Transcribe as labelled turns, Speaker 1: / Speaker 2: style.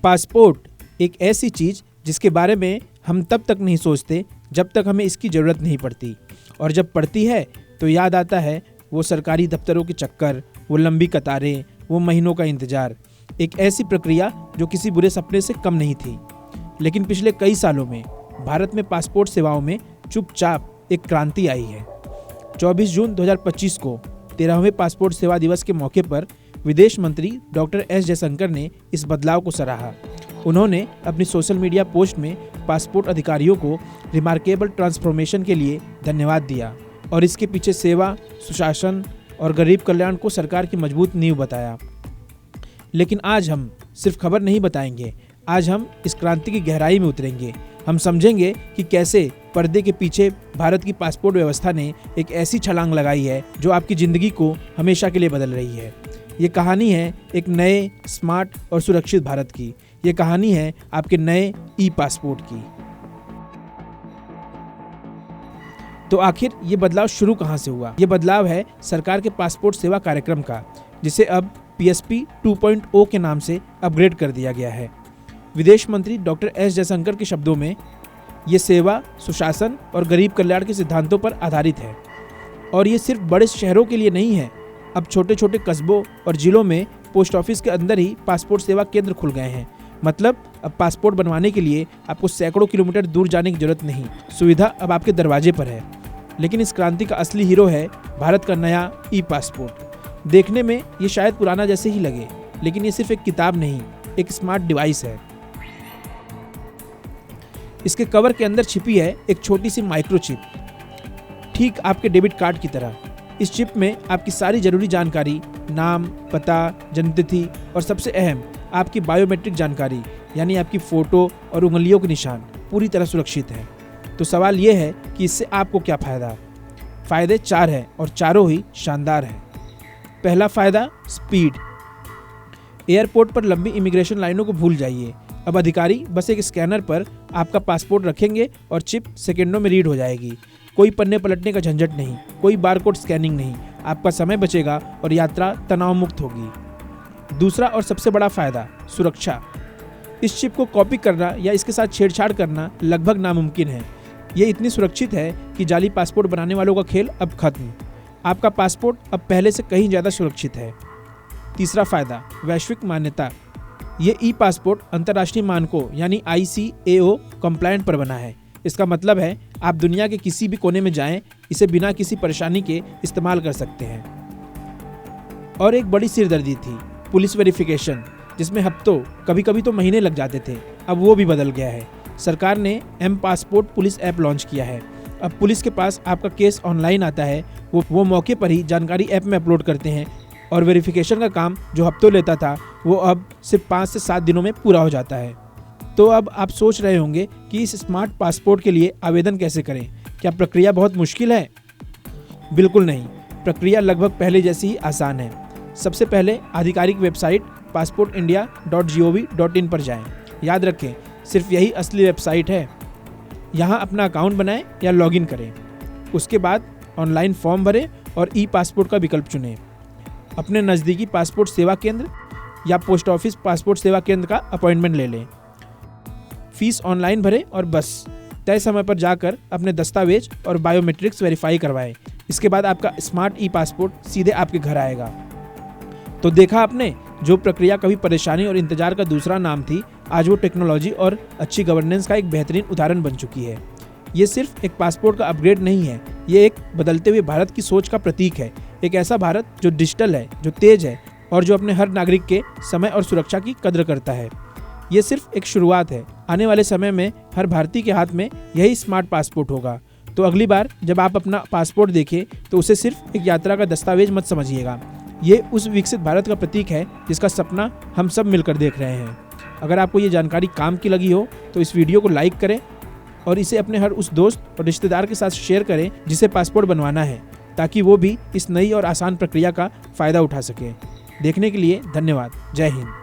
Speaker 1: Passport एक ऐसी चीज़ जिसके बारे में हम तब तक नहीं सोचते जब तक हमें इसकी ज़रूरत नहीं पड़ती, और जब पड़ती है तो याद आता है वो सरकारी दफ्तरों के चक्कर, वो लंबी कतारें, वो महीनों का इंतज़ार। एक ऐसी प्रक्रिया जो किसी बुरे सपने से कम नहीं थी। लेकिन पिछले कई सालों में भारत में पासपोर्ट सेवाओं में चुपचाप एक क्रांति आई है। 24 जून 2025 को 13वें पासपोर्ट सेवा दिवस के मौके पर विदेश मंत्री डॉक्टर एस जयशंकर ने इस बदलाव को सराहा। उन्होंने अपनी सोशल मीडिया पोस्ट में पासपोर्ट अधिकारियों को रिमार्केबल ट्रांसफॉर्मेशन के लिए धन्यवाद दिया और इसके पीछे सेवा, सुशासन और गरीब कल्याण को सरकार की मजबूत नींव बताया। लेकिन आज हम सिर्फ खबर नहीं बताएंगे, आज हम इस क्रांति की गहराई में उतरेंगे। हम समझेंगे कि कैसे पर्दे के पीछे भारत की पासपोर्ट व्यवस्था ने एक ऐसी छलांग लगाई है जो आपकी ज़िंदगी को हमेशा के लिए बदल रही है। ये कहानी है एक नए, स्मार्ट और सुरक्षित भारत की। ये कहानी है आपके नए ई पासपोर्ट की। तो आखिर ये बदलाव शुरू कहाँ से हुआ? ये बदलाव है सरकार के पासपोर्ट सेवा कार्यक्रम का, जिसे अब PSP 2.0 के नाम से अपग्रेड कर दिया गया है। विदेश मंत्री डॉक्टर एस जयशंकर के शब्दों में ये सेवा, सुशासन और गरीब कल्याण के सिद्धांतों पर आधारित है। और ये सिर्फ बड़े शहरों के लिए नहीं है। अब छोटे छोटे कस्बों और जिलों में पोस्ट ऑफिस के अंदर ही पासपोर्ट सेवा केंद्र खुल गए हैं। मतलब अब पासपोर्ट बनवाने के लिए आपको सैकड़ों किलोमीटर दूर जाने की जरूरत नहीं, सुविधा अब आपके दरवाजे पर है। लेकिन इस क्रांति का असली हीरो है भारत का नया ई पासपोर्ट। देखने में ये शायद पुराना जैसे ही लगे, लेकिन ये सिर्फ एक किताब नहीं, एक स्मार्ट डिवाइस है। इसके कवर के अंदर छिपी है एक छोटी सी माइक्रोचिप, ठीक आपके डेबिट कार्ड की तरह। इस चिप में आपकी सारी जरूरी जानकारी, नाम, पता, जन्मतिथि और सबसे अहम आपकी बायोमेट्रिक जानकारी यानी आपकी फ़ोटो और उंगलियों के निशान पूरी तरह सुरक्षित है। तो सवाल ये है कि इससे आपको क्या फ़ायदा? फ़ायदे 4 हैं और चारों ही शानदार हैं। पहला फ़ायदा, स्पीड। एयरपोर्ट पर लंबी इमिग्रेशन लाइनों को भूल जाइए। अब अधिकारी बस एक स्कैनर पर आपका पासपोर्ट रखेंगे और चिप सेकंडों में रीड हो जाएगी। कोई पन्ने पलटने का झंझट नहीं, कोई बारकोड स्कैनिंग नहीं। आपका समय बचेगा और यात्रा तनाव मुक्त होगी। दूसरा और सबसे बड़ा फ़ायदा, सुरक्षा। इस चिप को कॉपी करना या इसके साथ छेड़छाड़ करना लगभग नामुमकिन है। ये इतनी सुरक्षित है कि जाली पासपोर्ट बनाने वालों का खेल अब खत्म। आपका पासपोर्ट अब पहले से कहीं ज़्यादा सुरक्षित है। तीसरा फ़ायदा, वैश्विक मान्यता। ये ई पासपोर्ट अंतर्राष्ट्रीय मानकों यानी ICAO कंप्लायंट पर बना है। इसका मतलब है आप दुनिया के किसी भी कोने में जाएं, इसे बिना किसी परेशानी के इस्तेमाल कर सकते हैं। और एक बड़ी सिरदर्दी थी, पुलिस वेरिफिकेशन, जिसमें हफ्तों, कभी कभी तो महीने लग जाते थे। अब वो भी बदल गया है। सरकार ने M passport police app launch किया है। अब पुलिस के पास आपका केस ऑनलाइन आता है, वो मौके पर ही जानकारी ऐप में अपलोड करते हैं और वेरिफिकेशन का काम जो हफ्तों लेता था वो अब सिर्फ 5 से 7 दिनों में पूरा हो जाता है। तो अब आप सोच रहे होंगे कि इस स्मार्ट पासपोर्ट के लिए आवेदन कैसे करें? क्या प्रक्रिया बहुत मुश्किल है? बिल्कुल नहीं, प्रक्रिया लगभग पहले जैसी ही आसान है। सबसे पहले आधिकारिक वेबसाइट passportindia.gov.in पर जाएं। याद रखें, सिर्फ यही असली वेबसाइट है। यहाँ अपना अकाउंट बनाएं या लॉगिन करें। उसके बाद ऑनलाइन फॉर्म भरें और ई पासपोर्ट का विकल्प चुनें। अपने नज़दीकी पासपोर्ट सेवा केंद्र या पोस्ट ऑफिस पासपोर्ट सेवा केंद्र का अपॉइंटमेंट ले लें। फीस ऑनलाइन भरें और बस तय समय पर जाकर अपने दस्तावेज और बायोमेट्रिक्स वेरीफाई करवाएं। इसके बाद आपका स्मार्ट ई पासपोर्ट सीधे आपके घर आएगा। तो देखा आपने, जो प्रक्रिया कभी परेशानी और इंतजार का दूसरा नाम थी, आज वो टेक्नोलॉजी और अच्छी गवर्नेंस का एक बेहतरीन उदाहरण बन चुकी है। ये सिर्फ एक पासपोर्ट का अपग्रेड नहीं है, ये एक बदलते हुए भारत की सोच का प्रतीक है। एक ऐसा भारत जो डिजिटल है, जो तेज है और जो अपने हर नागरिक के समय और सुरक्षा की कद्र करता है। ये सिर्फ एक शुरुआत है। आने वाले समय में हर भारतीय के हाथ में यही स्मार्ट पासपोर्ट होगा। तो अगली बार जब आप अपना पासपोर्ट देखें तो उसे सिर्फ एक यात्रा का दस्तावेज मत समझिएगा। ये उस विकसित भारत का प्रतीक है जिसका सपना हम सब मिलकर देख रहे हैं। अगर आपको ये जानकारी काम की लगी हो तो इस वीडियो को लाइक करें और इसे अपने हर उस दोस्त और रिश्तेदार के साथ शेयर करें जिसे पासपोर्ट बनवाना है, ताकि वो भी इस नई और आसान प्रक्रिया का फ़ायदा उठा सके। देखने के लिए धन्यवाद। जय हिंद।